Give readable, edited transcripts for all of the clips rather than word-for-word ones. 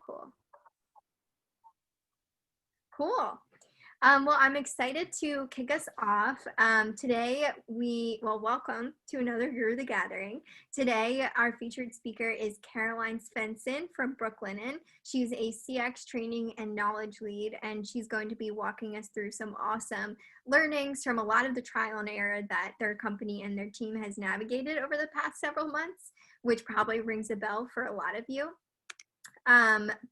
cool. Cool. Well, I'm excited to kick us off. Today, welcome to another Guru the Gathering. Today, our featured speaker is Caroline Svenson from Brooklinen. She's a CX training and knowledge lead, and she's going to be walking us through some awesome learnings from a lot of the trial and error that their company and their team has navigated over the past several months, which probably rings a bell for a lot of you.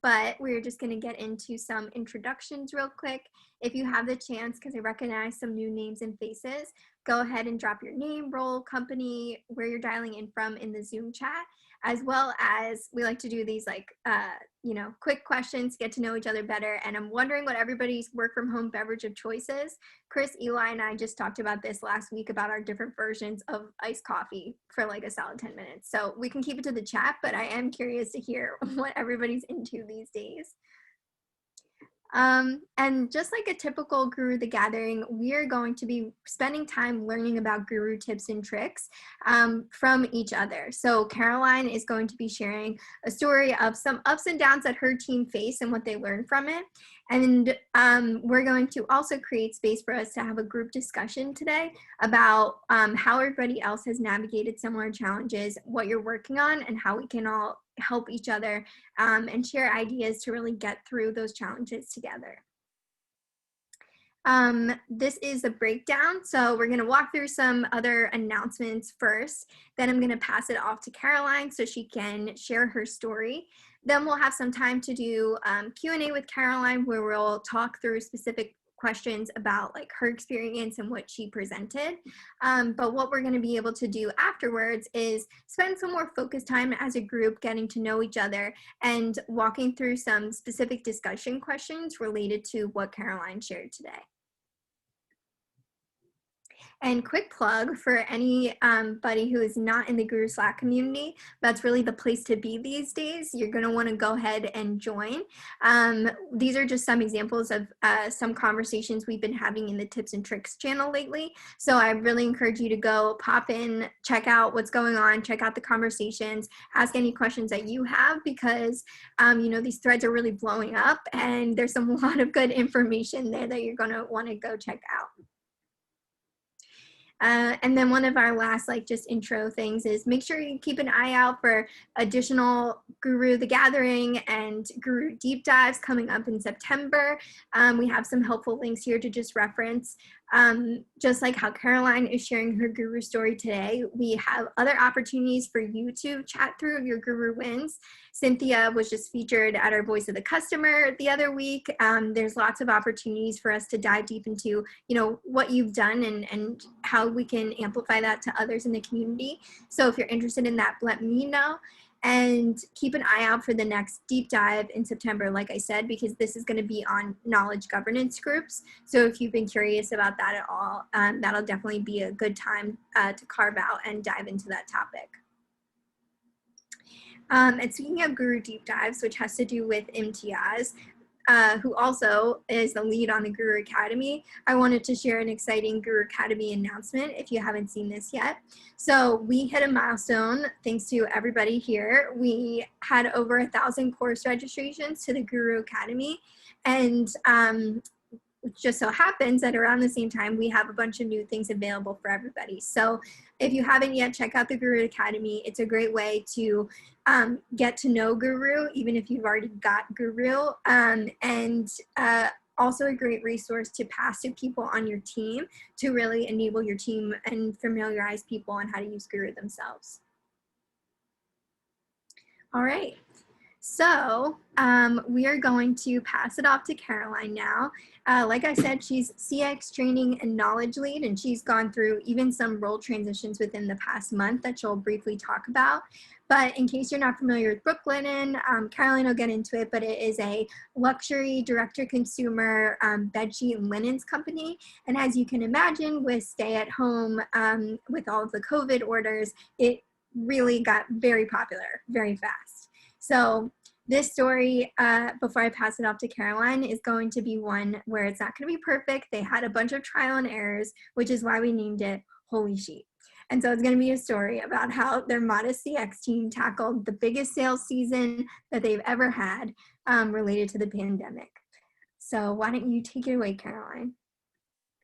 But we're just going to get into some introductions real quick. If you have the chance, because I recognize some new names and faces, go ahead and drop your name, role, company, where you're dialing in from in the Zoom chat, as well as we like to do these quick questions, get to know each other better. And I'm wondering what everybody's work from home beverage of choice is. Chris, Eli, and I just talked about this last week about our different versions of iced coffee for like a solid 10 minutes. So we can keep it to the chat, but I am curious to hear what everybody's into these days. And just like a typical Guru the Gathering, we are going to be spending time learning about Guru tips and tricks from each other. So Caroline is going to be sharing a story of some ups and downs that her team face and what they learned from it. And we're going to also create space for us to have a group discussion today about how everybody else has navigated similar challenges, what you're working on, and how we can all help each other and share ideas to really get through those challenges together. This is a breakdown, so we're going to walk through some other announcements first. Then I'm going to pass it off to Caroline so she can share her story. Then we'll have some time to do Q&A with Caroline, where we'll talk through specific questions about like her experience and what she presented. But what we're going to be able to do afterwards is spend some more focused time as a group getting to know each other and walking through some specific discussion questions related to what Caroline shared today. And quick plug for anybody who is not in the Guru Slack community, that's really the place to be these days. You're going to want to go ahead and join. These are just some examples of some conversations we've been having in the tips and tricks channel lately. So I really encourage you to go pop in, check out what's going on, check out the conversations, ask any questions that you have, because these threads are really blowing up and there's a lot of good information there that you're going to want to go check out. And then one of our last just intro things is make sure you keep an eye out for additional Guru the Gathering and Guru deep dives coming up in September. We have some helpful links here to just reference. Just like how Caroline is sharing her Guru story today, we have other opportunities for you to chat through your Guru wins. Cynthia was just featured at our Voice of the Customer the other week. There's lots of opportunities for us to dive deep into, what you've done and how we can amplify that to others in the community. So if you're interested in that, let me know. And keep an eye out for the next deep dive in September, like I said, because this is going to be on knowledge governance groups. So if you've been curious about that at all, that'll definitely be a good time to carve out and dive into that topic. And speaking of Guru deep dives, which has to do with Imtiaz, who also is the lead on the Guru Academy, I wanted to share an exciting Guru Academy announcement if you haven't seen this yet. So we hit a milestone thanks to everybody here. We had over 1,000 course registrations to the Guru Academy, and it just so happens that around the same time we have a bunch of new things available for everybody. So if you haven't yet, check out the Guru Academy. It's a great way to get to know Guru, even if you've already got Guru, and also a great resource to pass to people on your team to really enable your team and familiarize people on how to use Guru themselves. All right. So we are going to pass it off to Caroline now. Like I said, she's CX training and knowledge lead, and she's gone through even some role transitions within the past month that she'll briefly talk about. But in case you're not familiar with Brooklinen, Caroline will get into it, but it is a luxury direct-to-consumer bedsheet and linens company. And as you can imagine, with stay-at-home, with all of the COVID orders, it really got very popular very fast. So this story, before I pass it off to Caroline, is going to be one where it's not going to be perfect. They had a bunch of trial and errors, which is why we named it Holy Sheet. And so it's going to be a story about how their modest CX team tackled the biggest sales season that they've ever had related to the pandemic. So why don't you take it away, Caroline?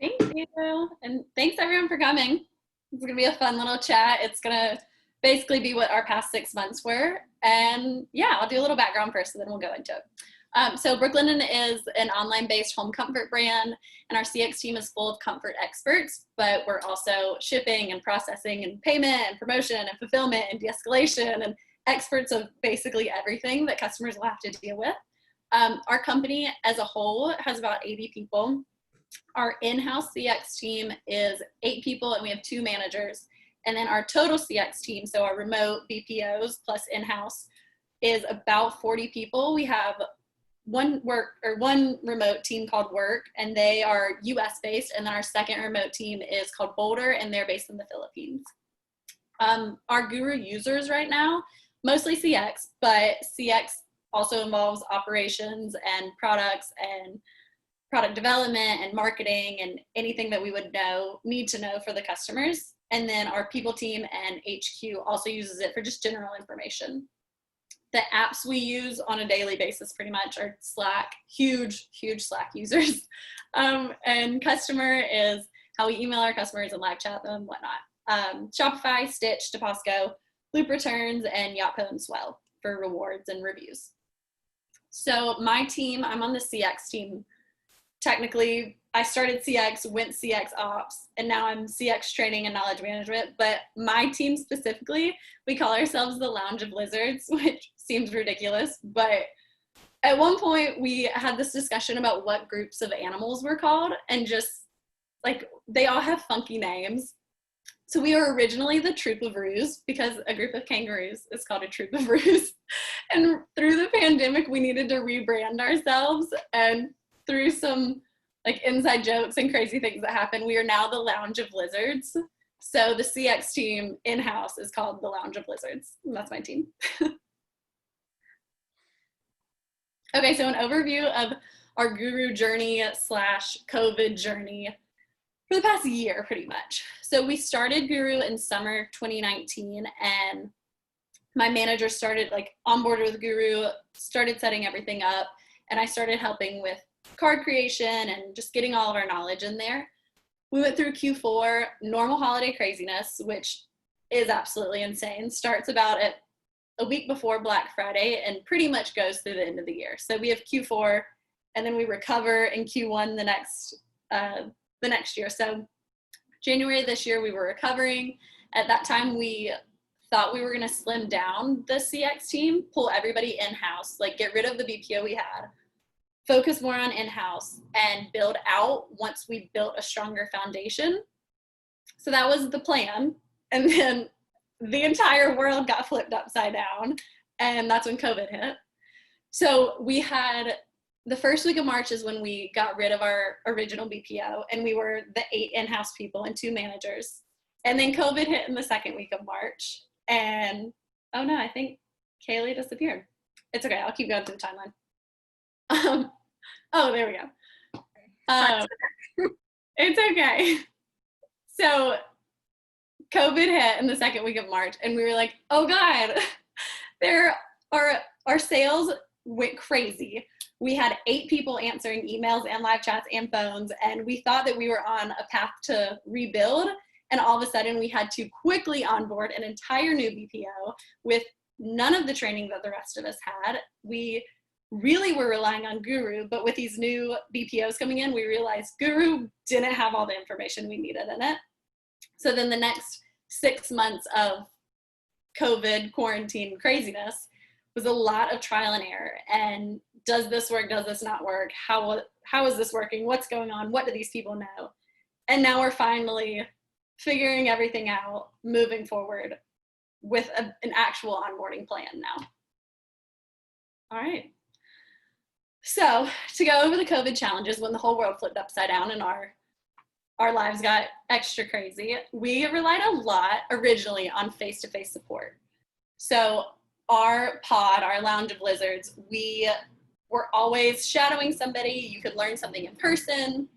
Thank you. And thanks everyone for coming. It's going to be a fun little chat. It's going to basically be what our past 6 months were. And yeah, I'll do a little background first and then we'll go into it. So Brooklinen is an online-based home comfort brand, and our CX team is full of comfort experts, but we're also shipping and processing and payment and promotion and fulfillment and de-escalation and experts of basically everything that customers will have to deal with. Our company as a whole has about 80 people. Our in-house CX team is 8 people and we have 2 managers. And then our total CX team, so our remote BPOs plus in-house, is about 40 people. We have one remote team called Work, and they are US based, and then our second remote team is called Boulder, and they're based in the Philippines. Our Guru users right now, mostly CX, but CX also involves operations and products and product development and marketing and anything that we would need to know for the customers. And then our people team and HQ also uses it for just general information. The apps we use on a daily basis pretty much are Slack, huge Slack users. And customer is how we email our customers and live chat them and whatnot. Shopify, Stitch, Deposco, Loop Returns, and Yotpo and Swell for rewards and reviews. So my team, I'm on the CX team. Technically, I started CX, went CX ops, and now I'm CX training and knowledge management. But my team specifically, we call ourselves the Lounge of Lizards, which seems ridiculous. But at one point, we had this discussion about what groups of animals were called, and just like they all have funky names. So we were originally the Troop of Roos because a group of kangaroos is called a Troop of Roos. And through the pandemic, we needed to rebrand ourselves, and through some like inside jokes and crazy things that happen, we are now the Lounge of Lizards. So the CX team in-house is called the Lounge of Lizards. And that's my team. Okay, so an overview of our Guru journey / COVID journey for the past year, pretty much. So we started Guru in summer 2019, and my manager started on board with Guru, started setting everything up, and I started helping with card creation and just getting all of our knowledge in there. We went through Q4, normal holiday craziness, which is absolutely insane. Starts about a week before Black Friday and pretty much goes through the end of the year. So we have Q4 and then we recover in Q1 the next year. So January this year we were recovering. At that time we thought we were going to slim down the CX team, pull everybody in-house, get rid of the BPO we had, focus more on in-house, and build out once we built a stronger foundation. So that was the plan. And then the entire world got flipped upside down, and that's when COVID hit. So we had the first week of March is when we got rid of our original BPO, and we were the 8 in-house people and 2 managers. And then COVID hit in the second week of March, and oh no, I think Kaylee disappeared. It's okay, I'll keep going through the timeline. Oh, there we go. It's okay. So COVID hit in the second week of March, and we were like, oh God, our sales went crazy. We had 8 people answering emails and live chats and phones, and we thought that we were on a path to rebuild, and all of a sudden we had to quickly onboard an entire new BPO with none of the training that the rest of us had. We really were relying on Guru, but with these new BPOs coming in, we realized Guru didn't have all the information we needed in it. So then the next 6 months of COVID quarantine craziness was a lot of trial and error. And does this work? Does this not work? How is this working? What's going on? What do these people know? And now we're finally figuring everything out, moving forward with an actual onboarding plan now. All right. So to go over the COVID challenges when the whole world flipped upside down and our lives got extra crazy, we relied a lot originally on face-to-face support. So our pod, our Lounge of Lizards, we were always shadowing somebody. You could learn something in person.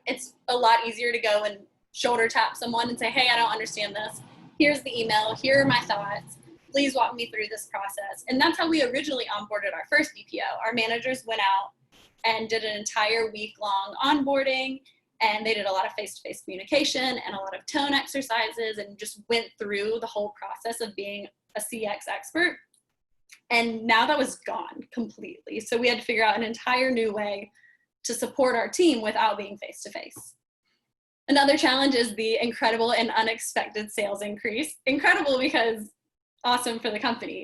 It's a lot easier to go and shoulder tap someone and say, hey, I don't understand this. Here's the email. Here are my thoughts. Please walk me through this process. And that's how we originally onboarded our first BPO. Our managers went out and did an entire week-long onboarding, and they did a lot of face-to-face communication and a lot of tone exercises and just went through the whole process of being a CX expert. And now that was gone completely. So we had to figure out an entire new way to support our team without being face-to-face. Another challenge is the incredible and unexpected sales increase. Incredible because awesome for the company.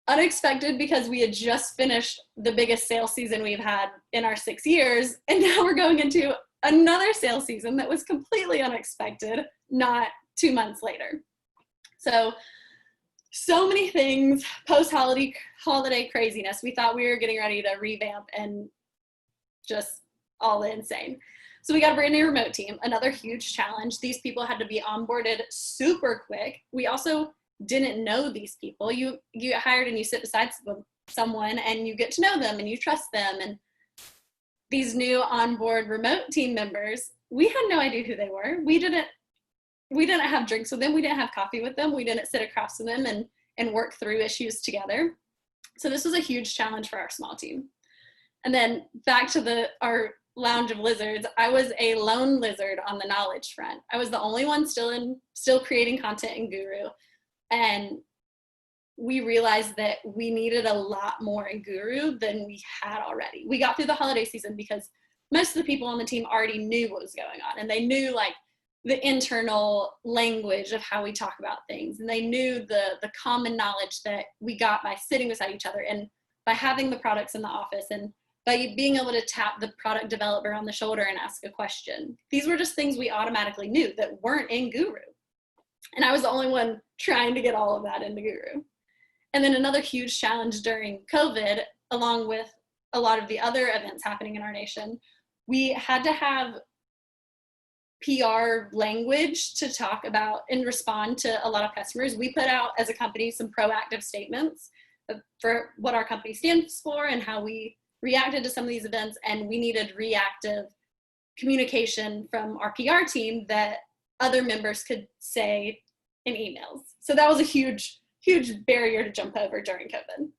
Unexpected because we had just finished the biggest sales season we've had in our 6 years, and now we're going into another sales season that was completely unexpected, not 2 months later. So many things, post-holiday craziness. We thought we were getting ready to revamp and just all insane. So we got a brand new remote team, another huge challenge. These people had to be onboarded super quick. We also didn't know these people. You get hired and you sit beside someone and you get to know them and you trust them. And these new onboard remote team members, we had no idea who they were. We didn't have drinks with them. We didn't have coffee with them. We didn't sit across from them and work through issues together. So this was a huge challenge for our small team. And then back to our lounge of lizards, I was a lone lizard on the knowledge front. I was the only one still creating content in Guru. And we realized that we needed a lot more in Guru than we had already. We got through the holiday season because most of the people on the team already knew what was going on. And they knew like the internal language of how we talk about things. And they knew the common knowledge that we got by sitting beside each other and by having the products in the office and by being able to tap the product developer on the shoulder and ask a question. These were just things we automatically knew that weren't in Guru. And I was the only one trying to get all of that into Guru. And then another huge challenge during COVID, along with a lot of the other events happening in our nation, we had to have PR language to talk about and respond to a lot of customers. We put out as a company some proactive statements for what our company stands for and how we reacted to some of these events, and we needed reactive communication from our PR team that other members could say in emails. So that was a huge barrier to jump over during COVID.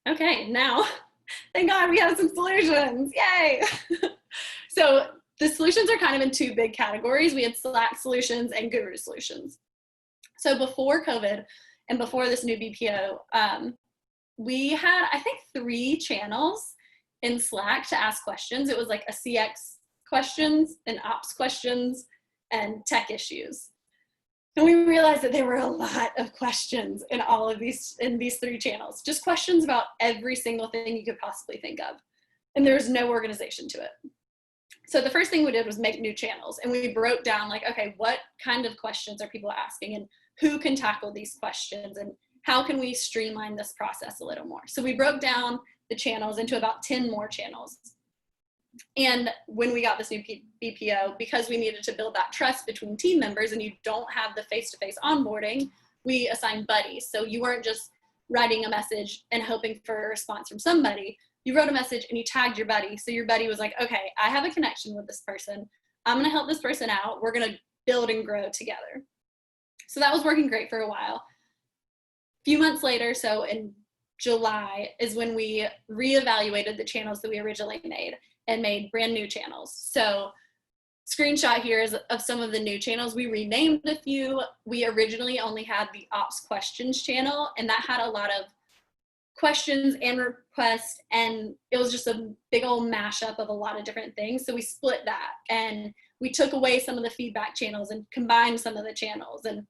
Okay, now, thank God we have some solutions, yay! So the solutions are kind of in two big categories. We had Slack solutions and Guru solutions. So before COVID and before this new BPO, we had, I think, 3 channels in Slack to ask questions. It was like a CX questions, an ops questions, and tech issues. And we realized that there were a lot of questions in all of these 3 channels, just questions about every single thing you could possibly think of. And there was no organization to it. So the first thing we did was make new channels, and we broke down like, okay, what kind of questions are people asking and who can tackle these questions and how can we streamline this process a little more? So we broke down the channels into about 10 more channels. And when we got this new BPO, because we needed to build that trust between team members and you don't have the face-to-face onboarding, we assigned buddies. So you weren't just writing a message and hoping for a response from somebody. You wrote a message and you tagged your buddy. So your buddy was like, okay, I have a connection with this person. I'm gonna help this person out. We're gonna build and grow together. So that was working great for a while. A few months later, so in July, is when we reevaluated the channels that we originally made and made brand new channels. So screenshot here is of some of the new channels. We renamed a few. We originally only had the ops questions channel, and that had a lot of questions and requests, and it was just a big old mashup of a lot of different things. So we split that, and we took away some of the feedback channels and combined some of the channels. And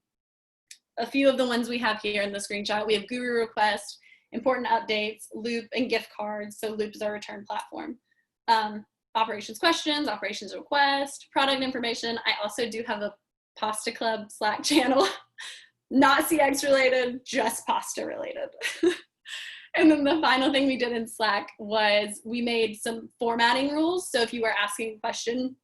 a few of the ones we have here in the screenshot, we have Guru request, important updates, Loop, and gift cards. So Loop is our return platform. Operations questions, operations request, product information. I also do have a Pasta Club Slack channel, not CX related, just pasta related. And then the final thing we did in Slack was we made some formatting rules. So if you were asking a question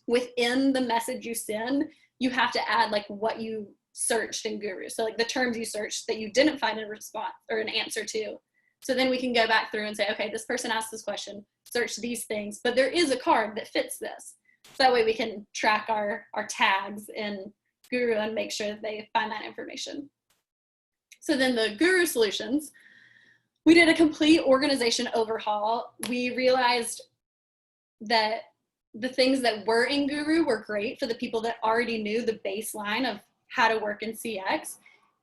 within the message you send, you have to add like what you searched in Guru. So like the terms you searched that you didn't find a response or an answer to. So then we can go back through and say, okay, this person asked this question, search these things, but there is a card that fits this. So that way we can track our tags in Guru and make sure that they find that information. So then the Guru solutions, we did a complete organization overhaul. We realized that the things that were in Guru were great for the people that already knew the baseline of how to work in CX,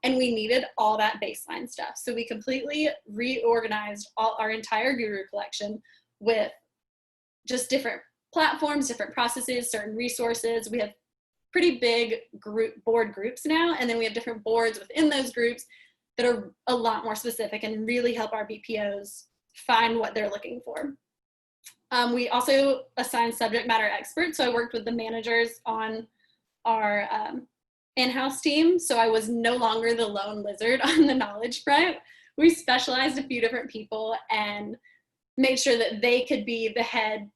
and we needed all that baseline stuff. So we completely reorganized our entire Guru collection with just different platforms, different processes, certain resources. We have pretty big board groups now, and then we have different boards within those groups that are a lot more specific and really help our BPOs find what they're looking for. We also assigned subject matter experts. So I worked with the managers on our in-house team. So I was no longer the lone lizard on the knowledge front. We specialized a few different people and made sure that they could be the head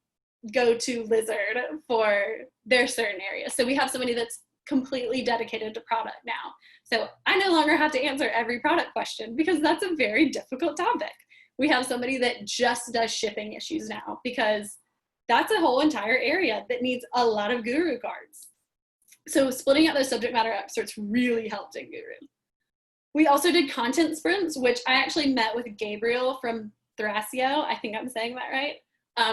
go-to lizard for their certain area. So we have somebody that's completely dedicated to product now. So I no longer have to answer every product question because that's a very difficult topic. We have somebody that just does shipping issues now because that's a whole entire area that needs a lot of Guru cards. So splitting up those subject matter experts really helped in Guru. We also did content sprints, which I actually met with Gabriel from Thrasio. I think I'm saying that right.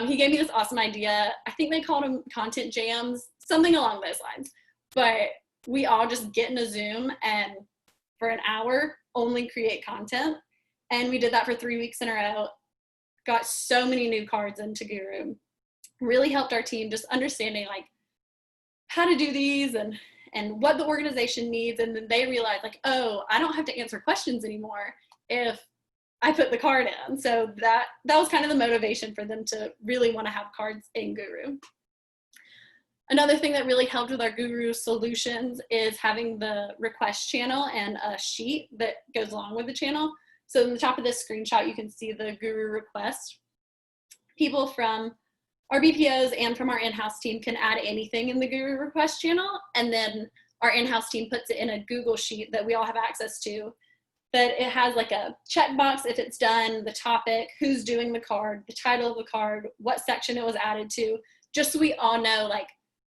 He gave me this awesome idea. I think they called them content jams, something along those lines. But we all just get in a Zoom and for an hour only create content. And we did that for 3 weeks in a row. Got so many new cards into Guru. Really helped our team just understanding like how to do these and what the organization needs. And then they realized like, oh, I don't have to answer questions anymore if I put the card in. So that was kind of the motivation for them to really want to have cards in Guru. Another thing that really helped with our Guru solutions is having the request channel and a sheet that goes along with the channel. So in the top of this screenshot, you can see the Guru request. People from our BPOs and from our in-house team can add anything in the Guru request channel, and then our in-house team puts it in a Google sheet that we all have access to, that it has like a checkbox if it's done, the topic, who's doing the card, the title of the card, what section it was added to, just so we all know like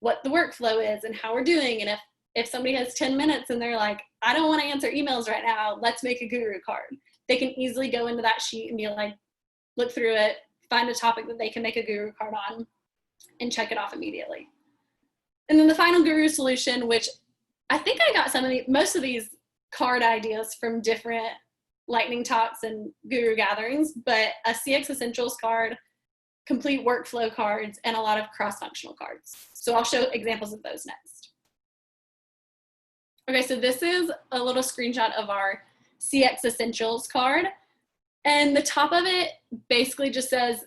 what the workflow is and how we're doing. And if somebody has 10 minutes and they're like, I don't want to answer emails right now, let's make a Guru card. They can easily go into that sheet and be like, look through it, find a topic that they can make a Guru card on and check it off immediately. And then the final Guru solution, which I think I got most of these card ideas from different lightning talks and Guru gatherings, but a CX Essentials card, complete workflow cards, and a lot of cross-functional cards. So I'll show examples of those next. Okay, so this is a little screenshot of our CX Essentials card. And the top of it basically just says,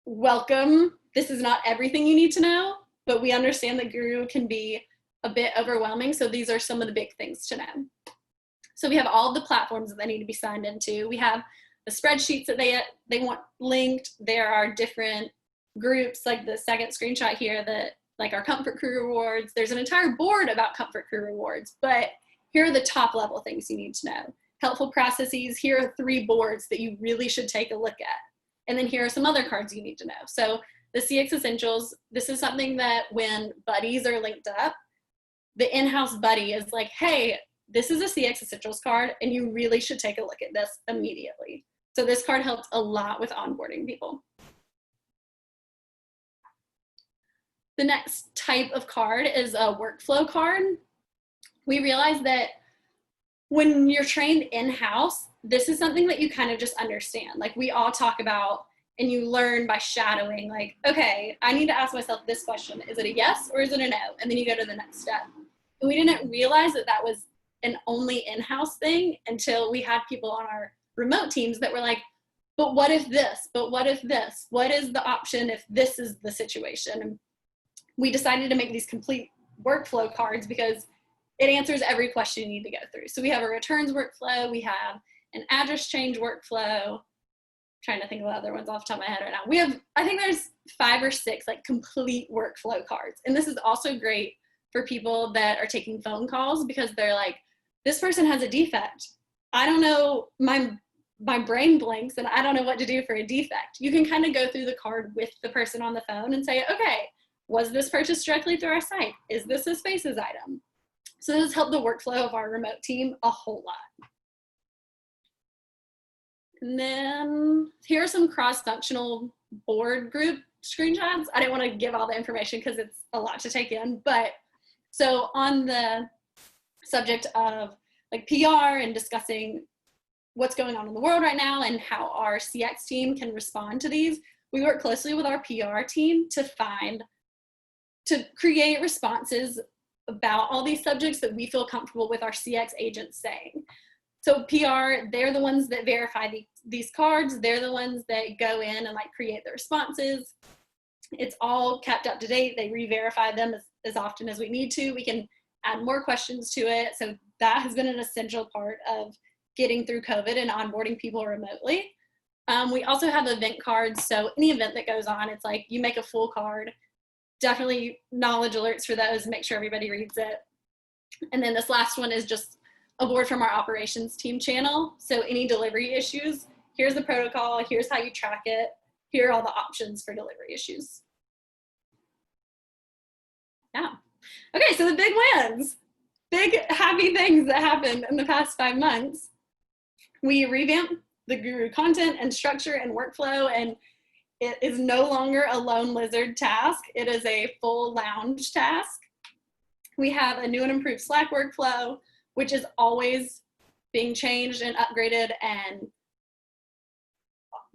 welcome. This is not everything you need to know, but we understand that Guru can be a bit overwhelming. So these are some of the big things to know. So we have all of the platforms that they need to be signed into. We have the spreadsheets that they want linked. There are different groups, like the second screenshot here, that like our Comfort Crew rewards. There's an entire board about Comfort Crew rewards, but here are the top level things you need to know. Helpful processes, here are 3 boards that you really should take a look at. And then here are some other cards you need to know. So the CX Essentials, this is something that when buddies are linked up, the in-house buddy is like, hey, this is a CX Essentials card, and you really should take a look at this immediately. So this card helps a lot with onboarding people. The next type of card is a workflow card. We realized that when you're trained in-house, this is something that you kind of just understand. Like we all talk about, and you learn by shadowing, like, okay, I need to ask myself this question. Is it a yes or is it a no? And then you go to the next step. And we didn't realize that that was an only in-house thing until we had people on our remote teams that were like, but what if this? But what if this? What is the option if this is the situation? And we decided to make these complete workflow cards because it answers every question you need to go through. So we have a returns workflow, we have an address change workflow. I'm trying to think of the other ones off the top of my head right now. We have, I think there's 5 or 6 like complete workflow cards. And this is also great for people that are taking phone calls because they're like, this person has a defect. I don't know, my brain blanks and I don't know what to do for a defect. You can kind of go through the card with the person on the phone and say, okay, Was this purchased directly through our site? Is this a Spaces item? So this has helped the workflow of our remote team a whole lot. And then here are some cross-functional board group screenshots. I didn't want to give all the information because it's a lot to take in, but so on the subject of like PR and discussing what's going on in the world right now and how our CX team can respond to these, we work closely with our PR team to create responses about all these subjects that we feel comfortable with our CX agents saying. So PR, they're the ones that verify these cards. They're the ones that go in and like create the responses. It's all kept up to date. They re-verify them as often as we need to. We can add more questions to it. So that has been an essential part of getting through COVID and onboarding people remotely. We also have event cards. So any event that goes on, it's like you make a full card. Definitely knowledge alerts for those, make sure everybody reads it. And then this last one is just a board from our operations team channel. So any delivery issues, here's the protocol, here's how you track it, here are all the options for delivery issues. Yeah. Okay, so the big wins, big happy things that happened in the past 5 months. We revamped the Guru content and structure and workflow, and it is no longer a lone lizard task. It is a full lounge task. We have a new and improved Slack workflow, which is always being changed and upgraded, and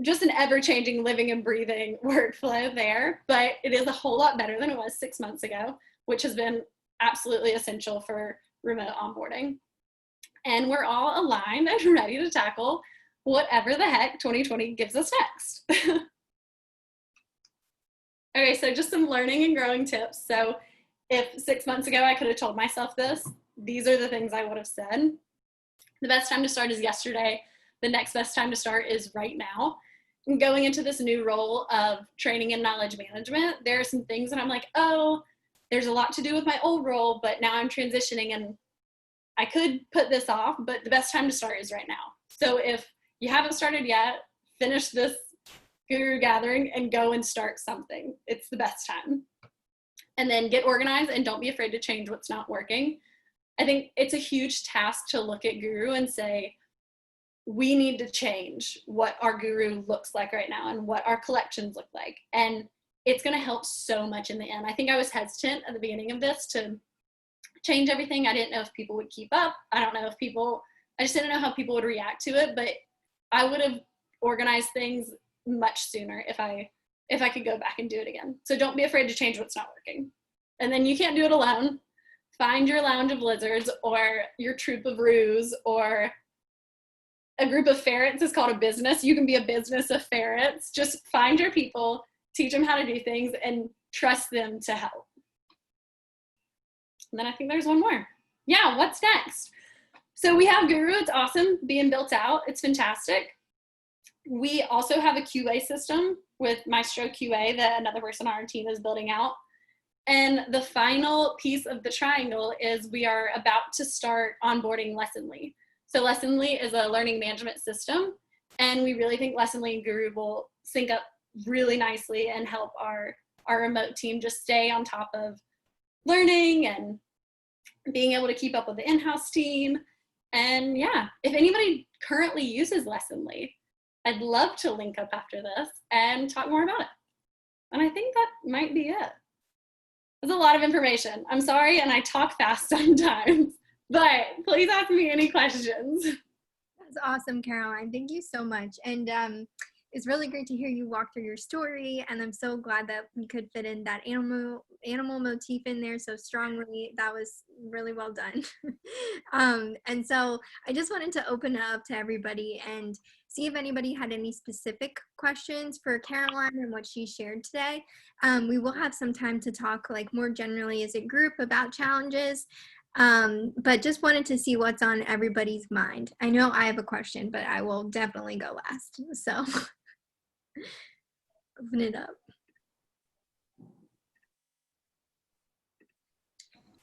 just an ever-changing living and breathing workflow there. But it is a whole lot better than it was 6 months ago, which has been absolutely essential for remote onboarding. And we're all aligned and ready to tackle whatever the heck 2020 gives us next. Okay, so just some learning and growing tips. So if 6 months ago I could have told myself this, these are the things I would have said. The best time to start is yesterday. The next best time to start is right now. And going into this new role of training and knowledge management, there are some things that I'm like, oh, there's a lot to do with my old role, but now I'm transitioning and I could put this off, but the best time to start is right now. So if you haven't started yet, finish this Guru gathering and go and start something. It's the best time. And then get organized and don't be afraid to change what's not working. I think it's a huge task to look at Guru and say, we need to change what our Guru looks like right now and what our collections look like. And it's going to help so much in the end. I think I was hesitant at the beginning of this to change everything. I didn't know if people would keep up. I just didn't know how people would react to it, but I would have organized things much sooner if I could go back and do it again. So don't be afraid to change what's not working. And then you can't do it alone. Find your lounge of lizards or your troop of roos, or a group of ferrets is called a business. You can be a business of ferrets. Just find your people, teach them how to do things, and trust them to help. And then I think there's one more. Yeah, what's next? So we have Guru. It's awesome being built out. It's fantastic. We also have a QA system with Maestro QA that another person on our team is building out. And the final piece of the triangle is we are about to start onboarding Lessonly. So Lessonly is a learning management system, and we really think Lessonly and Guru will sync up really nicely and help our remote team just stay on top of learning and being able to keep up with the in-house team. And yeah, if anybody currently uses Lessonly, I'd love to link up after this and talk more about it. And I think that might be it. That's a lot of information. I'm sorry, and I talk fast sometimes, but please ask me any questions. That's awesome, Caroline. Thank you so much. And it's really great to hear you walk through your story, and I'm so glad that we could fit in that animal motif in there so strongly. That was really well done. And so I just wanted to open it up to everybody and see if anybody had any specific questions for Caroline and what she shared today. We will have some time to talk like more generally as a group about challenges, but just wanted to see what's on everybody's mind. I know I have a question, but I will definitely go last. So open it up.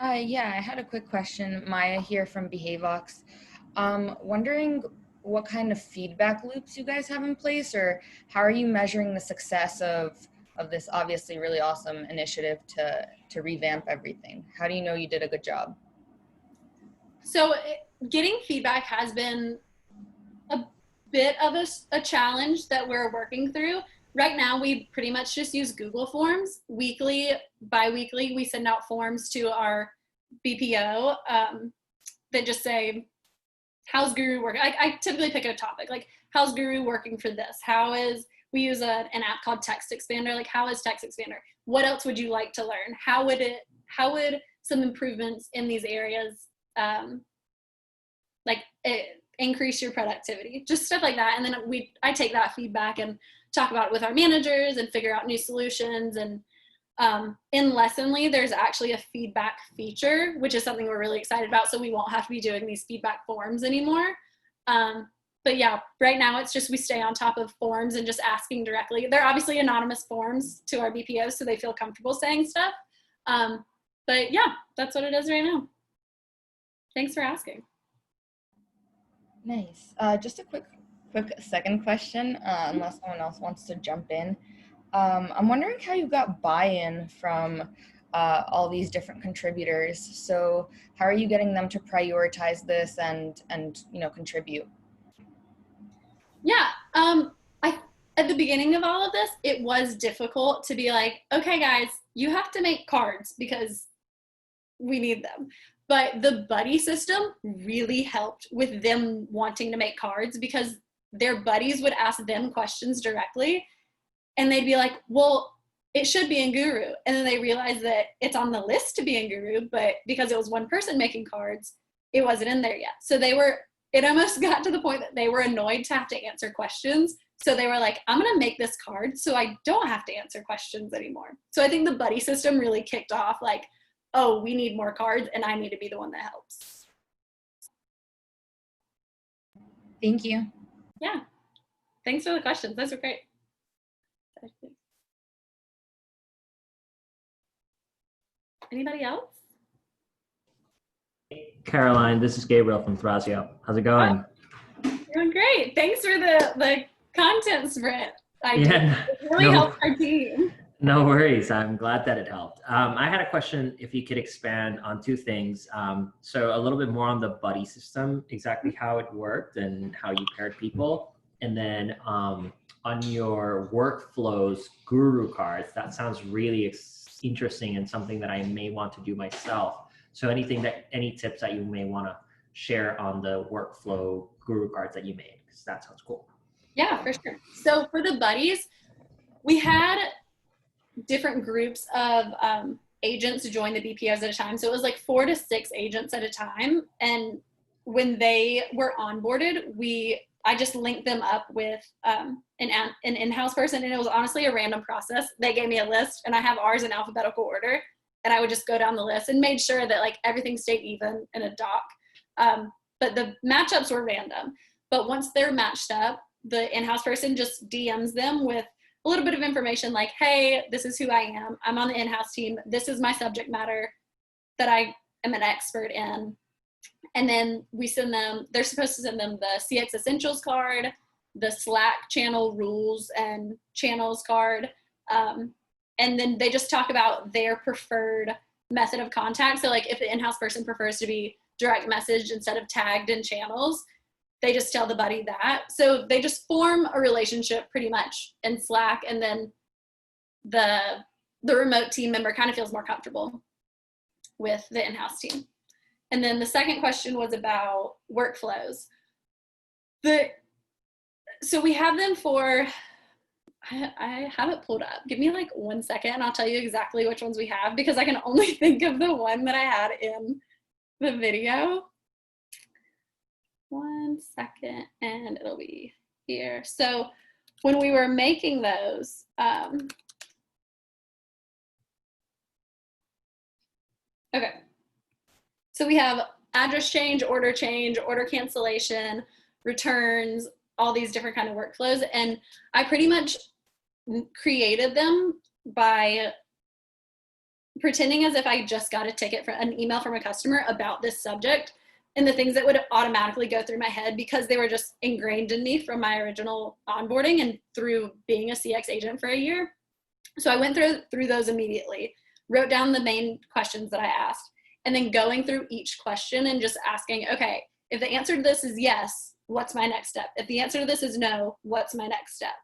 Yeah, I had a quick question. Maya here from BehaveVox. Wondering what kind of feedback loops you guys have in place, or how are you measuring the success of of this obviously really awesome initiative to revamp everything? How do you know you did a good job? So getting feedback has been a bit of a challenge that we're working through. Right now, we pretty much just use Google Forms. Weekly, bi-weekly, we send out forms to our BPO that just say, how's Guru working? I typically pick a topic, like, how's Guru working for this? We use an app called Text Expander. Like, how is Text Expander? What else would you like to learn? How would some improvements in these areas increase your productivity? Just stuff like that. And then I take that feedback and talk about it with our managers and figure out new solutions. And in Lessonly, there's actually a feedback feature, which is something we're really excited about. So we won't have to be doing these feedback forms anymore. But yeah, right now it's just we stay on top of forms and just asking directly. They're obviously anonymous forms to our BPOs, so they feel comfortable saying stuff. But yeah, that's what it is right now. Thanks for asking. Nice. Just a quick second question, unless someone else wants to jump in. I'm wondering how you got buy-in from all these different contributors. So how are you getting them to prioritize this and contribute? Yeah, at the beginning of all of this, it was difficult to be like, okay, guys, you have to make cards because we need them. But the buddy system really helped with them wanting to make cards, because their buddies would ask them questions directly, and they'd be like, well, it should be in Guru. And then they realized that it's on the list to be in Guru, but because it was one person making cards, it wasn't in there yet. So it almost got to the point that they were annoyed to have to answer questions. So they were like, I'm going to make this card so I don't have to answer questions anymore. So I think the buddy system really kicked off, like, oh, we need more cards and I need to be the one that helps. Thank you. Yeah. Thanks for the questions. Those were great. Anybody else? Caroline, this is Gabriel from Thrasio. How's it going? Doing great. Thanks for the content sprint. It really helped our team. No worries. I'm glad that it helped. I had a question, if you could expand on two things. So a little bit more on the buddy system, exactly how it worked and how you paired people. And then on your workflows Guru cards, that sounds really interesting and something that I may want to do myself. So any tips that you may want to share on the workflow Guru cards that you made, because that sounds cool. Yeah, for sure. So for the buddies, we had different groups of agents join the BPOs at a time. So it was like 4 to 6 agents at a time. And when they were onboarded, I just linked them up with an in-house person. And it was honestly a random process. They gave me a list, and I have ours in alphabetical order. And I would just go down the list and made sure that like everything stayed even in a doc. But the matchups were random. But once they're matched up, the in-house person just DMs them with a little bit of information like, hey, this is who I am. I'm on the in-house team. This is my subject matter that I am an expert in. And then they're supposed to send them the CX Essentials card, the Slack channel rules and channels card. And then they just talk about their preferred method of contact. So like if the in-house person prefers to be direct messaged instead of tagged in channels, they just tell the buddy that. So they just form a relationship pretty much in Slack, and then the remote team member kind of feels more comfortable with the in-house team. And then the second question was about workflows. So we have them for, I have it pulled up. Give me like 1 second and I'll tell you exactly which ones we have, because I can only think of the one that I had in the video. 1 second and it'll be here. So when we were making those, okay. So we have address change, order cancellation, returns, all these different kind of workflows. And I pretty much created them by pretending as if I just got a ticket from an email from a customer about this subject, and the things that would automatically go through my head because they were just ingrained in me from my original onboarding and through being a CX agent for a year. So I went through those immediately, wrote down the main questions that I asked, and then going through each question and just asking, okay, if the answer to this is yes, what's my next step? If the answer to this is no, what's my next step?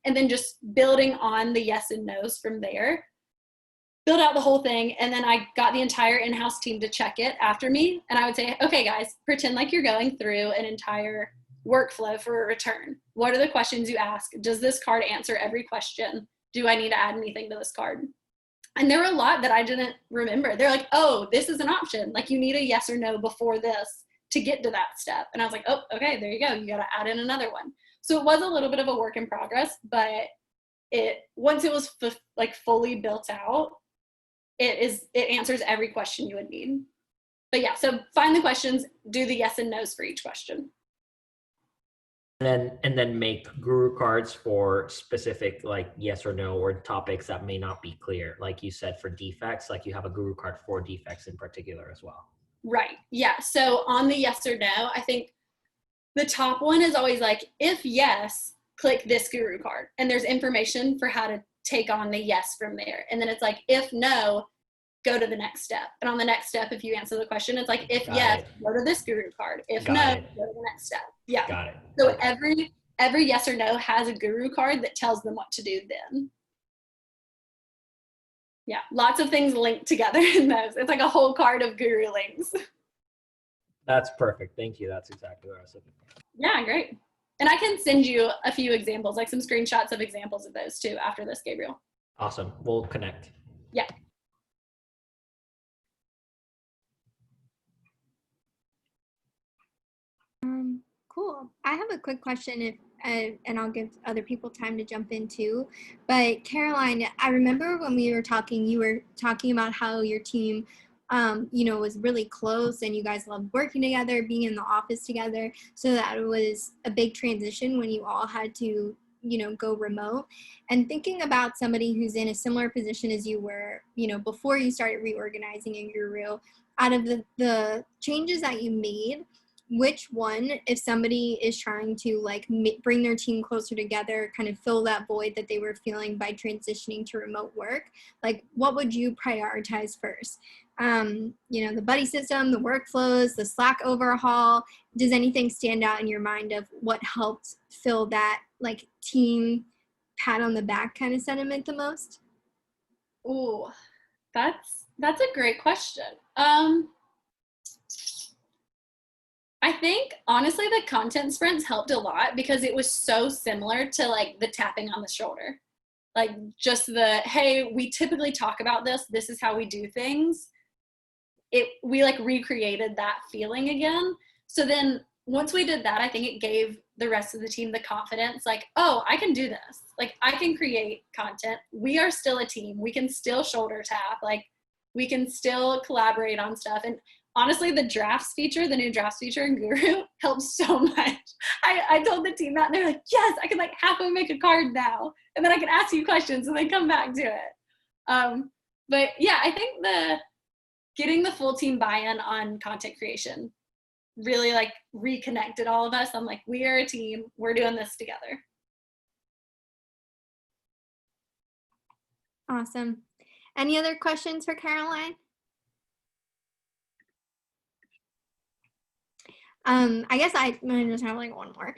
And then just building on the yes and no's from there, build out the whole thing. And then I got the entire in-house team to check it after me. And I would say, okay, guys, pretend like you're going through an entire workflow for a return. What are the questions you ask? Does this card answer every question? Do I need to add anything to this card? And there were a lot that I didn't remember. They're like, oh, this is an option. Like, you need a yes or no before this to get to that step. And I was like, oh, okay, there you go. You got to add in another one. So it was a little bit of a work in progress, but once it was fully built out, it answers every question you would need. But yeah, so find the questions, do the yes and no's for each question. And then make guru cards for specific like yes or no or topics that may not be clear. Like you said, for defects, like you have a guru card for defects in particular as well. Right. Yeah. So on the yes or no, I think the top one is always like, if yes, click this guru card. And there's information for how to take on the yes from there. And then it's like, if no, go to the next step. And on the next step, if you answer the question, it's like, if yes, go to this guru card. If no, go to the next step. Yeah. Got it. So okay. every yes or no has a guru card that tells them what to do then. Yeah, lots of things linked together in those. It's like a whole card of guru links. That's perfect. Thank you. That's exactly what I was looking for. Yeah, great. And I can send you a few examples, like some screenshots of examples of those too after this, Gabriel. Awesome. We'll connect. Yeah. Cool. I have a quick question, and I'll give other people time to jump in too. But Caroline, I remember when we were talking, you were talking about how your team, was really close, and you guys loved working together, being in the office together. So that it was a big transition when you all had to, go remote. And thinking about somebody who's in a similar position as you were, before you started reorganizing in Guru, out of the changes that you made, which one, if somebody is trying to bring their team closer together, kind of fill that void that they were feeling by transitioning to remote work, what would you prioritize first? The buddy system, the workflows, the Slack overhaul. Does anything stand out in your mind of what helped fill that team pat on the back kind of sentiment the most? Ooh, that's a great question. I think honestly the content sprints helped a lot because it was so similar to the tapping on the shoulder. Just hey, we typically talk about this is how we do things. We recreated that feeling again. So then once we did that, I think it gave the rest of the team the confidence, oh, I can do this. I can create content. We are still a team. We can still shoulder tap. We can still collaborate on stuff. And honestly, the new drafts feature in Guru helps so much. I told the team that, and they're like, yes, I can halfway make a card now. And then I can ask you questions and then come back to it. But yeah, I think getting the full team buy-in on content creation really reconnected all of us. I'm we are a team. We're doing this together. Awesome. Any other questions for Caroline? I guess I just have one more.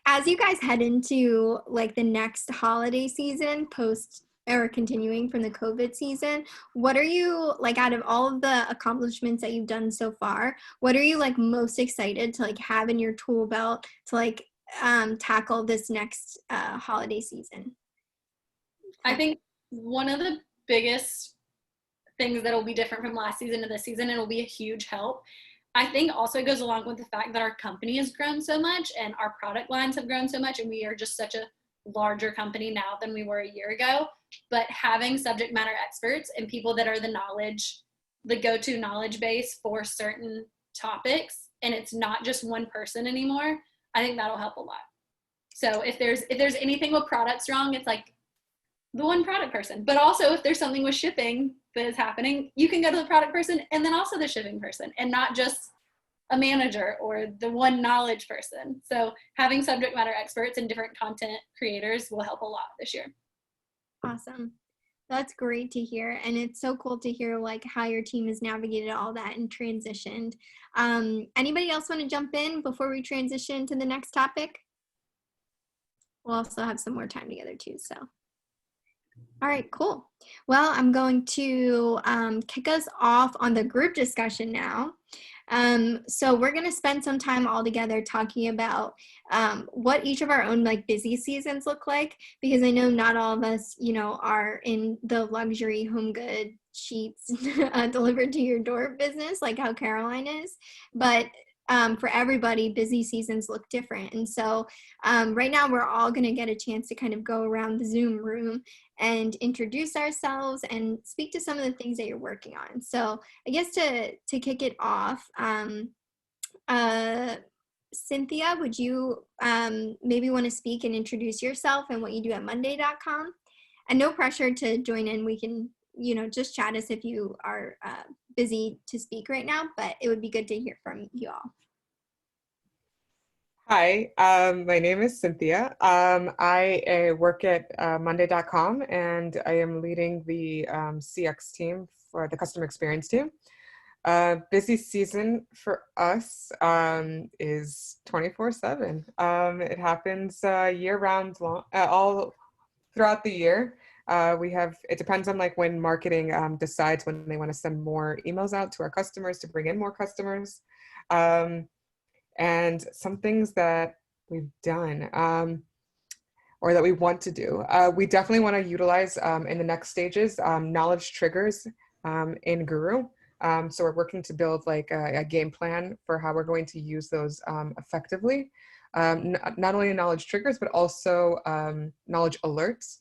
As you guys head into the next holiday season post or continuing from the COVID season, what are you out of all of the accomplishments that you've done so far, what are you most excited to have in your tool belt to tackle this next holiday season? I think one of the biggest things that will be different from last season to this season, and will be a huge help, I think also it goes along with the fact that our company has grown so much and our product lines have grown so much, and we are just such a larger company now than we were a year ago. But having subject matter experts and people that are the go-to knowledge base for certain topics, and it's not just one person anymore, I think that'll help a lot. So if there's anything with products wrong, it's the one product person. But also if there's something with shipping that is happening, you can go to the product person and then also the shipping person, and not just a manager or the one knowledge person. So having subject matter experts and different content creators will help a lot this year. Awesome. That's great to hear. And it's so cool to hear like how your team has navigated all that and transitioned. Anybody else want to jump in before we transition to the next topic? We'll also have some more time together too, so. All right, cool. Well, I'm going to kick us off on the group discussion now. So we're going to spend some time all together talking about what each of our own like busy seasons look like, because I know not all of us, you know, are in the luxury home good sheets delivered to your door business like how Caroline is, but for everybody, busy seasons look different. And so right now we're all going to get a chance to kind of go around the Zoom room and introduce ourselves and speak to some of the things that you're working on. So I guess to kick it off, Cynthia, would you maybe want to speak and introduce yourself and what you do at Monday.com? And no pressure to join in. We can, you know, just chat us if you are busy to speak right now, but it would be good to hear from you all. Hi, my name is Cynthia. I work at Monday.com, and I am leading the CX team for the customer experience team. Busy season for us is 24/7. It happens year-round, all throughout the year. It depends on like when marketing decides when they want to send more emails out to our customers to bring in more customers. And some things that we've done or that we want to do. We definitely want to utilize in the next stages knowledge triggers in Guru. So we're working to build like a game plan for how we're going to use those effectively. Not only knowledge triggers, but also knowledge alerts,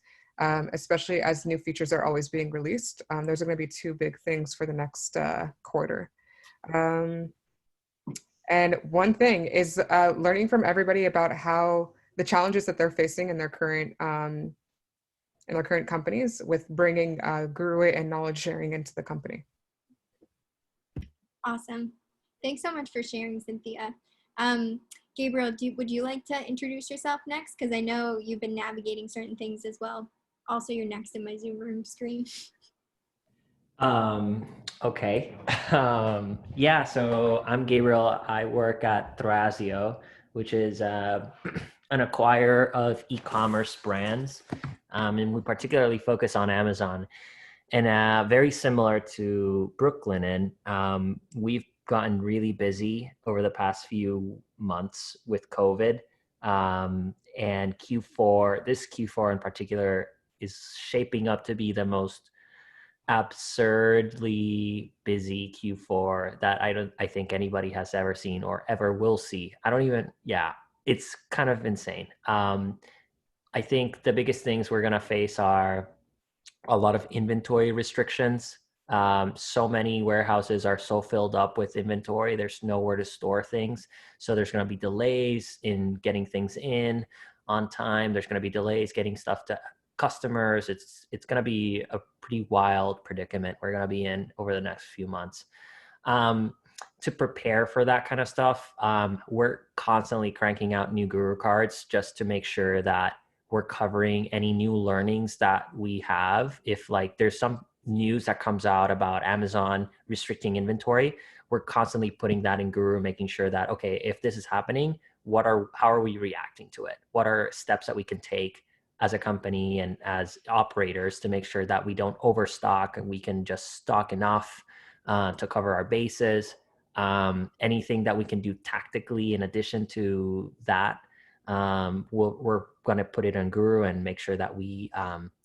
especially as new features are always being released. There's going to be two big things for the next quarter. And one thing is learning from everybody about how the challenges that they're facing in their current companies with bringing Guru and knowledge sharing into the company. Awesome. Thanks so much for sharing, Cynthia. Gabriel, would you like to introduce yourself next? Because I know you've been navigating certain things as well. Also, you're next in my Zoom room screen. Okay. Yeah, so I'm Gabriel. I work at Thrasio, which is an acquirer of e-commerce brands. And we particularly focus on Amazon. And very similar to Brooklinen, we've gotten really busy over the past few months with COVID. And this Q4 in particular is shaping up to be the most absurdly busy Q4 that I think anybody has ever seen or ever will see. It's kind of insane. I think the biggest things we're going to face are a lot of inventory restrictions. So many warehouses are so filled up with inventory, there's nowhere to store things. So there's going to be delays in getting things in on time. There's going to be delays getting stuff to customers. It's going to be a pretty wild predicament we're going to be in over the next few months. To prepare for that kind of stuff, we're constantly cranking out new Guru cards just to make sure that we're covering any new learnings that we have. If like there's some news that comes out about Amazon restricting inventory, we're constantly putting that in Guru, making sure that, okay, if this is happening, how are we reacting to it? What are steps that we can take as a company and as operators to make sure that we don't overstock and we can just stock enough to cover our bases? Anything that we can do tactically in addition to that, we're going to put it on Guru and make sure that we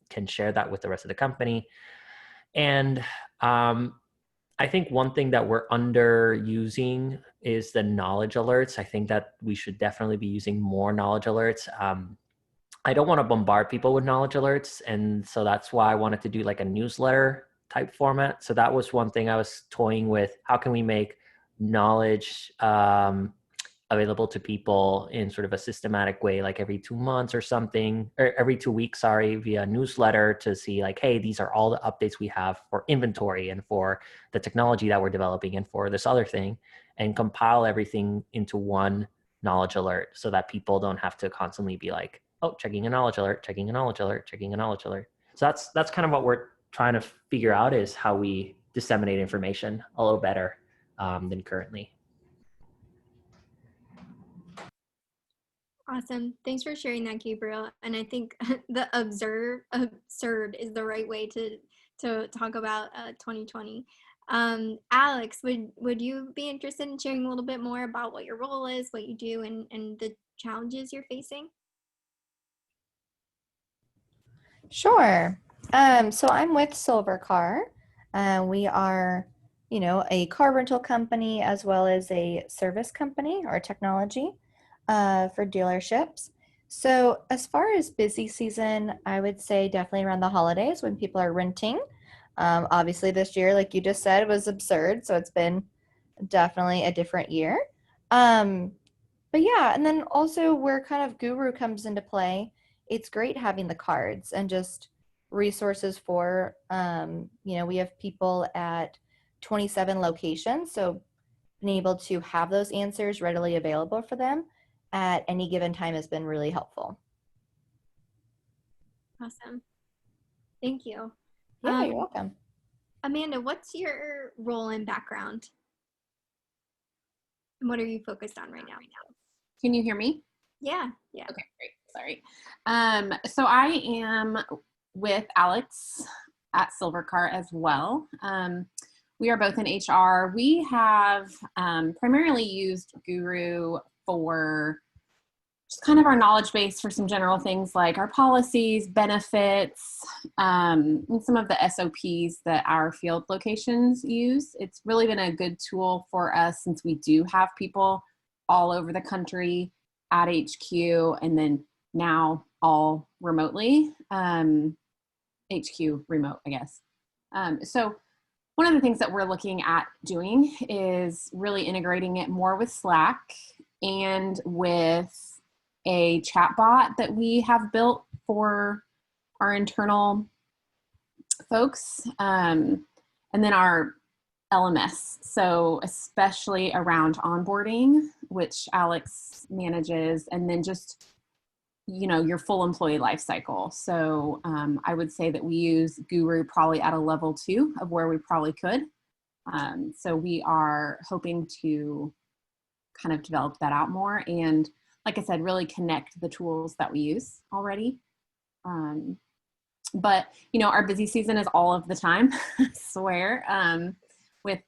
can share that with the rest of the company. And I think one thing that we're underusing is the knowledge alerts. I think that we should definitely be using more knowledge alerts. I don't want to bombard people with knowledge alerts. And so that's why I wanted to do like a newsletter type format. So that was one thing I was toying with. How can we make knowledge available to people in sort of a systematic way, like every 2 months or something, or every 2 weeks, via newsletter to see like, hey, these are all the updates we have for inventory and for the technology that we're developing and for this other thing, and compile everything into one knowledge alert so that people don't have to constantly be like, oh, checking a knowledge alert, checking a knowledge alert, checking a knowledge alert. So that's kind of what we're trying to figure out, is how we disseminate information a little better than currently. Awesome. Thanks for sharing that, Gabriel. And I think the absurd is the right way to talk about 2020. Alex, would you be interested in sharing a little bit more about what your role is, what you do, and the challenges you're facing? Sure. So I'm with Silver Car. We are, a car rental company as well as a service company or technology for dealerships. So as far as busy season, I would say definitely around the holidays when people are renting. Obviously this year, like you just said, was absurd. So it's been definitely a different year. But yeah, and then also where kind of Guru comes into play, it's great having the cards and just resources for, we have people at 27 locations. So being able to have those answers readily available for them at any given time has been really helpful. Awesome. Thank you. Yeah, you're welcome. Amanda, what's your role and background? And what are you focused on right now? Can you hear me? Yeah. Okay, great. Sorry. So I am with Alex at Silvercar as well. We are both in HR. We have primarily used Guru for just kind of our knowledge base for some general things like our policies, benefits, and some of the SOPs that our field locations use. It's really been a good tool for us since we do have people all over the country at HQ and then now all remotely, HQ remote, I guess. So one of the things that we're looking at doing is really integrating it more with Slack and with a chatbot that we have built for our internal folks, and then our LMS. So especially around onboarding, which Alex manages, and then just, your full employee life cycle. So I would say that we use Guru probably at a level 2 of where we probably could. So we are hoping to kind of develop that out more. And like I said, really connect the tools that we use already. But, our busy season is all of the time, I swear, with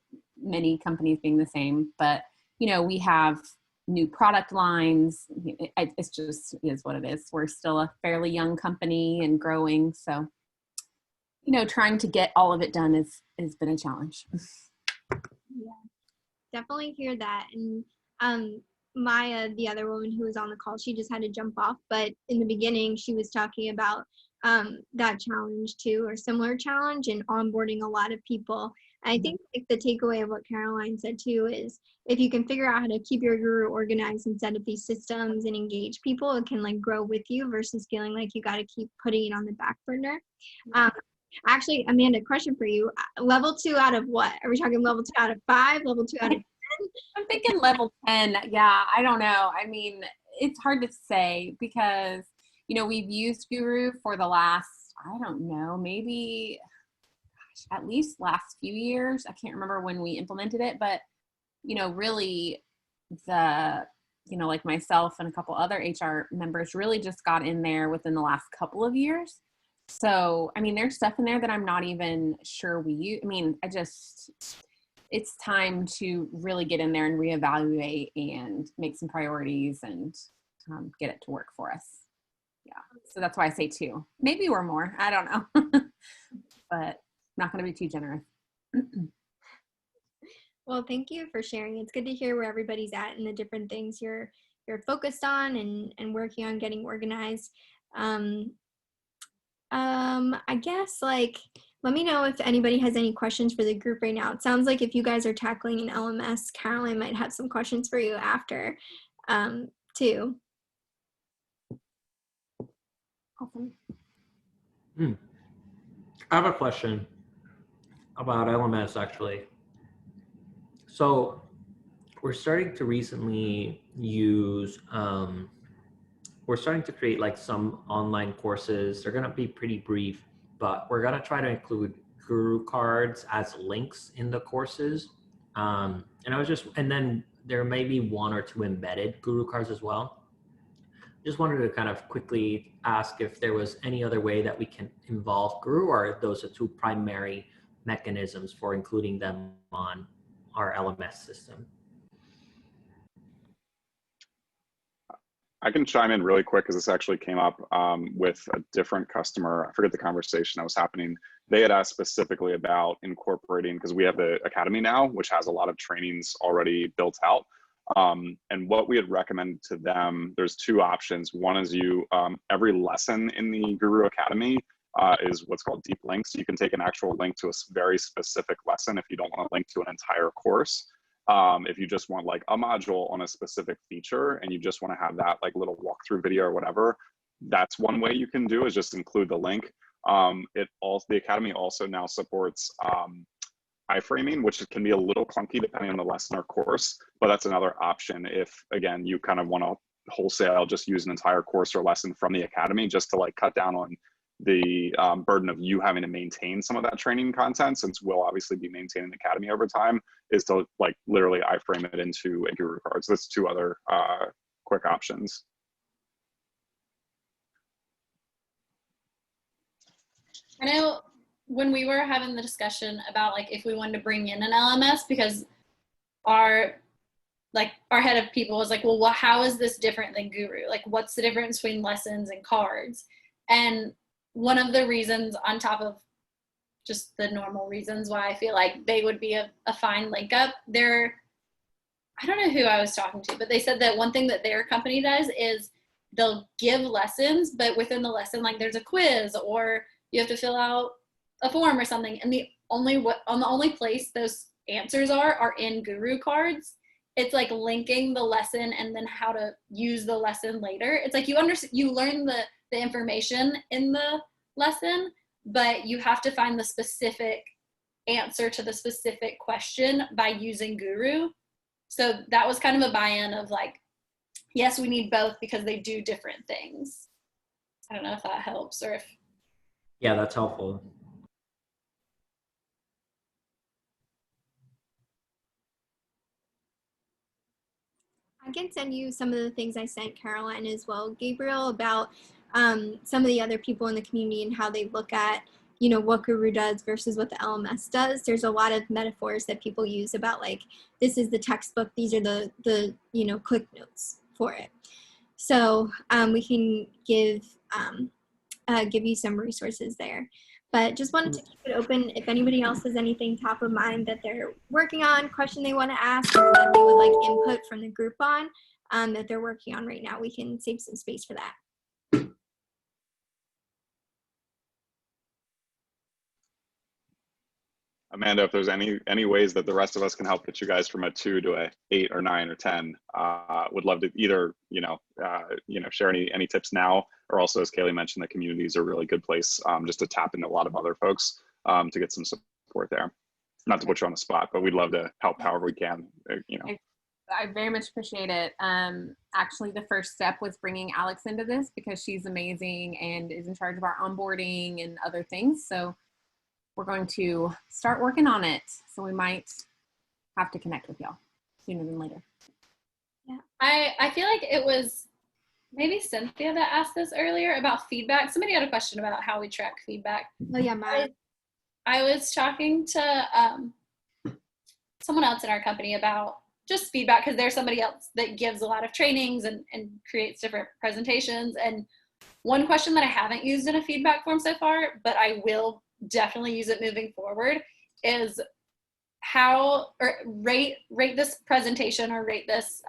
many companies being the same. But, we have new product lines. It's just is what it is. We're still a fairly young company and growing. So, trying to get all of it done has been a challenge. Yeah, definitely hear that. And Maya, the other woman who was on the call, she just had to jump off. But in the beginning, she was talking about that challenge too, or similar challenge in onboarding a lot of people. And I think the takeaway of what Caroline said too is if you can figure out how to keep your Guru organized and set up these systems and engage people, it can grow with you versus feeling like you got to keep putting it on the back burner. Actually, Amanda, question for you. Level 2 out of what? Are we talking level 2 out of 5, level 2 out of 10? I'm thinking level 10. Yeah, I don't know. I mean, it's hard to say because, we've used Guru for the last, I don't know, maybe at least last few years. I can't remember when we implemented it, but, really like myself and a couple other HR members really just got in there within the last couple of years. So, I mean, there's stuff in there that I'm not even sure we use. I mean, it's time to really get in there and reevaluate and make some priorities and get it to work for us. Yeah. So that's why I say 2. Maybe we're more. I don't know. But not going to be too generous. Well, thank you for sharing. It's good to hear where everybody's at and the different things you're focused on and working on getting organized. I guess let me know if anybody has any questions for the group right now. It sounds like if you guys are tackling an LMS, Caroline might have some questions for you after too. Awesome. I have a question about LMS actually. So we're starting to recently use, we're starting to create some online courses. They're going to be pretty brief but we're gonna try to include guru cards as links in the courses. And then there may be one or two embedded guru cards as well. Just wanted to kind of quickly ask if there was any other way that we can involve guru, or if those are two primary mechanisms for including them on our LMS system. I can chime in really quick because this actually came up with a different customer. I forget the conversation that was happening. They had asked specifically about incorporating, because we have the Academy now, which has a lot of trainings already built out. And what we had recommended to them, there's two options. One is every lesson in the Guru Academy is what's called deep links. You can take an actual link to a very specific lesson if you don't want to link to an entire course. If you just want like a module on a specific feature and you just want to have that like little walkthrough video or whatever, that's one way you can do, is just include the link. The Academy also now supports iframing, which can be a little clunky depending on the lesson or course, but that's another option if, again, you kind of want to wholesale just use an entire course or lesson from the Academy, just to like cut down on the burden of you having to maintain some of that training content, since we'll obviously be maintaining the Academy over time, is to like literally iframe it into a guru card. So that's two other quick options. I know when we were having the discussion about like if we wanted to bring in an LMS, because our head of people was like, well, how is this different than Guru? Like, what's the difference between lessons and cards? And one of the reasons, on top of just the normal reasons why I feel like they would be a fine link up, I don't know who I was talking to, but they said that one thing that their company does is they'll give lessons, but within the lesson, like there's a quiz or you have to fill out a form or something. And the only place those answers are in Guru cards. It's like linking the lesson and then how to use the lesson later. It's like you learn the information in the lesson, but you have to find the specific answer to the specific question by using Guru. So that was kind of a buy-in of like, yes, we need both because they do different things. I don't know if that helps or if. Yeah, that's helpful. I can send you some of the things I sent Caroline as well, Gabriel, about some of the other people in the community and how they look at, what Guru does versus what the LMS does. There's a lot of metaphors that people use about like, this is the textbook, these are the click notes for it. So we can give you some resources there. But just wanted to keep it open. If anybody else has anything top of mind that they're working on, question they want to ask, or that they would like input from the group on that they're working on right now, we can save some space for that. Amanda, if there's any ways that the rest of us can help get you guys from a 2 to a 8 or 9 or 10, would love to either share any tips now, or also, as Kaylee mentioned, the community is a really good place just to tap into a lot of other folks to get some support there. Not to put you on the spot, but we'd love to help however we can. I very much appreciate it. Actually, the first step was bringing Alex into this because she's amazing and is in charge of our onboarding and other things. So we're going to start working on it. So we might have to connect with y'all sooner than later. Yeah, I feel like it was maybe Cynthia that asked this earlier about feedback. Somebody had a question about how we track feedback. Oh yeah, I was talking to someone else in our company about just feedback, because there's somebody else that gives a lot of trainings and creates different presentations. And one question that I haven't used in a feedback form so far, but I will definitely use it moving forward, is rate this presentation or rate this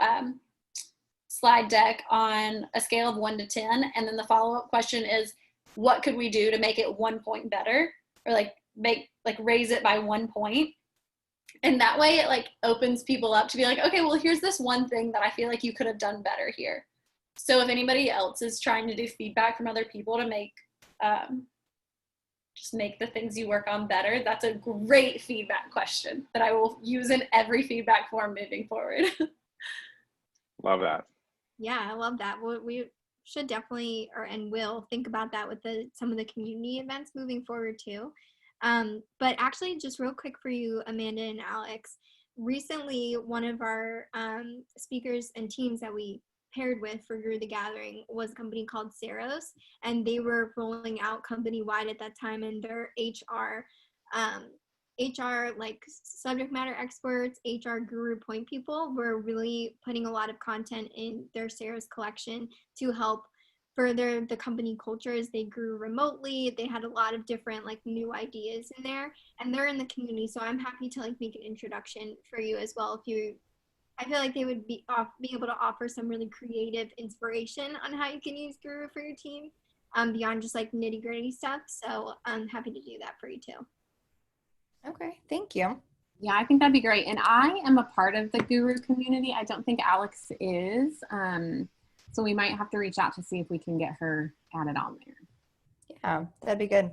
slide deck on a scale of 1 to 10. And then the follow-up question is, what could we do to make it 1 point better? Or raise it by 1 point. And that way it opens people up to be like, okay, well, here's this one thing that I feel like you could have done better here. So if anybody else is trying to do feedback from other people to make, just make the things you work on better, that's a great feedback question that I will use in every feedback form moving forward. Love that. Yeah, I love that. We should definitely and will think about that with some of the community events moving forward too. But actually, just real quick for you, Amanda and Alex, recently one of our speakers and teams that we paired with for Grew the Gathering was a company called Saros, and they were rolling out company-wide at that time, and their HR like subject matter experts, HR guru point people were really putting a lot of content in their Saros collection to help further the company culture as they grew remotely. They had a lot of different like new ideas in there, and they're in the community, so I'm happy to like make an introduction for you as well. I feel like they would be able to offer some really creative inspiration on how you can use Guru for your team, beyond just like nitty gritty stuff. So I'm happy to do that for you too. Okay, thank you. Yeah, I think that'd be great. And I am a part of the Guru community. I don't think Alex is. So we might have to reach out to see if we can get her added on there. Yeah, that'd be good.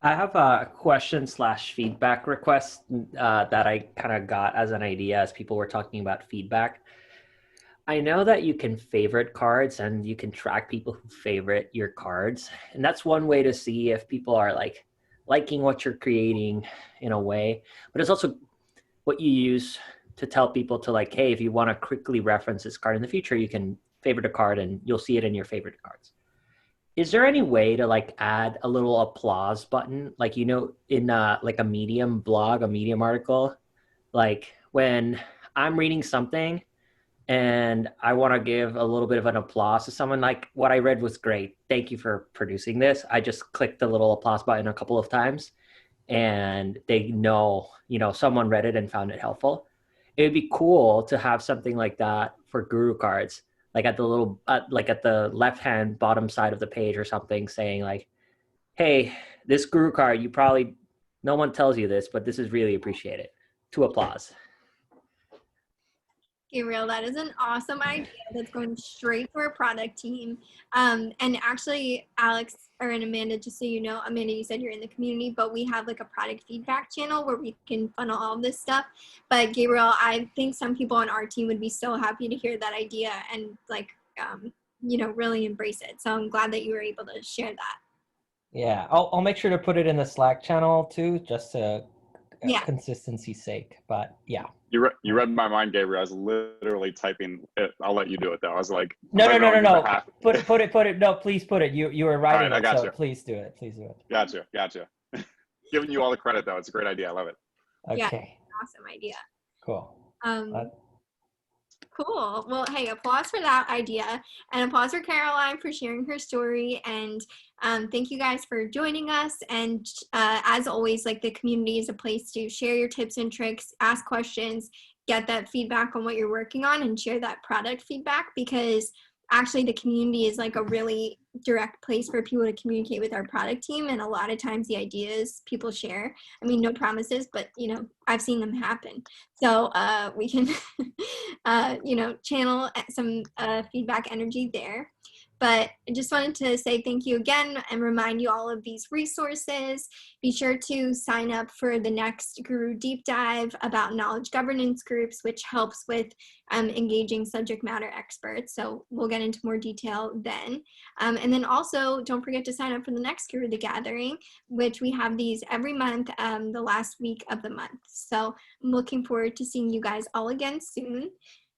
I have a question / feedback request that I kind of got as an idea as people were talking about feedback. I know that you can favorite cards and you can track people who favorite your cards. And that's one way to see if people are like liking what you're creating in a way. But it's also what you use to tell people to like, hey, if you want to quickly reference this card in the future, you can favorite a card and you'll see it in your favorite cards. Is there any way to like add a little applause button? Like, you know, in like a Medium blog, a Medium article, like when I'm reading something and I want to give a little bit of an applause to someone, like what I read was great. Thank you for producing this. I just clicked the little applause button a couple of times and they know, you know, someone read it and found it helpful. It would be cool to have something like that for Guru cards, like at the little, like at the left-hand bottom side of the page or something saying like, hey, this Guru card, no one tells you this, but this is really appreciated. To applause. Gabriel, that is an awesome idea that's going straight to our product team. And actually, Alex and Amanda, just so you know, Amanda, you said you're in the community, but we have like a product feedback channel where we can funnel all of this stuff. But Gabriel, I think some people on our team would be so happy to hear that idea and like, you know, really embrace it. So I'm glad that you were able to share that. Yeah, I'll make sure to put it in the Slack channel too, just to consistency's sake. But yeah. You read my mind, Gabriel. I was literally typing it. I'll let you do it though. I was like, no. Put it. No, please put it. You were writing right, it, so please do it. Please do it. Gotcha. Giving you all the credit though. It's a great idea. I love it. Okay. Yeah, awesome idea. Cool. Cool. Well, hey, applause for that idea, and applause for Caroline for sharing her story. And thank you guys for joining us. And as always, like the community is a place to share your tips and tricks, ask questions, get that feedback on what you're working on, and share that product feedback, because actually the community is like a really direct place for people to communicate with our product team. And a lot of times the ideas people share, I mean, no promises, but you know, I've seen them happen. So we can, you know, channel some feedback energy there. But I just wanted to say thank you again and remind you all of these resources. Be sure to sign up for the next Guru Deep Dive about knowledge governance groups, which helps with engaging subject matter experts. So we'll get into more detail then. And then also don't forget to sign up for the next Guru the Gathering, which we have these every month, the last week of the month. So I'm looking forward to seeing you guys all again soon.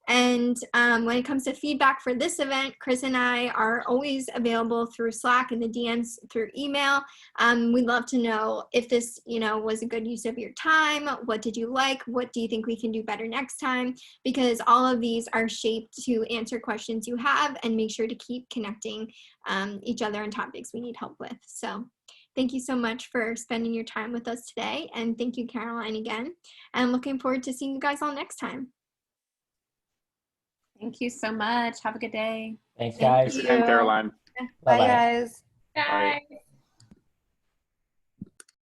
And when it comes to feedback for this event, Chris and I are always available through Slack and the DMs through email. We'd love to know if this, you know, was a good use of your time. What did you like? What do you think we can do better next time? Because all of these are shaped to answer questions you have and make sure to keep connecting each other on topics we need help with. So thank you so much for spending your time with us today. And thank you, Caroline, again. And I'm looking forward to seeing you guys all next time. Thank you so much. Have a good day. Thanks, guys. Thanks again, Caroline. Bye, guys. Bye.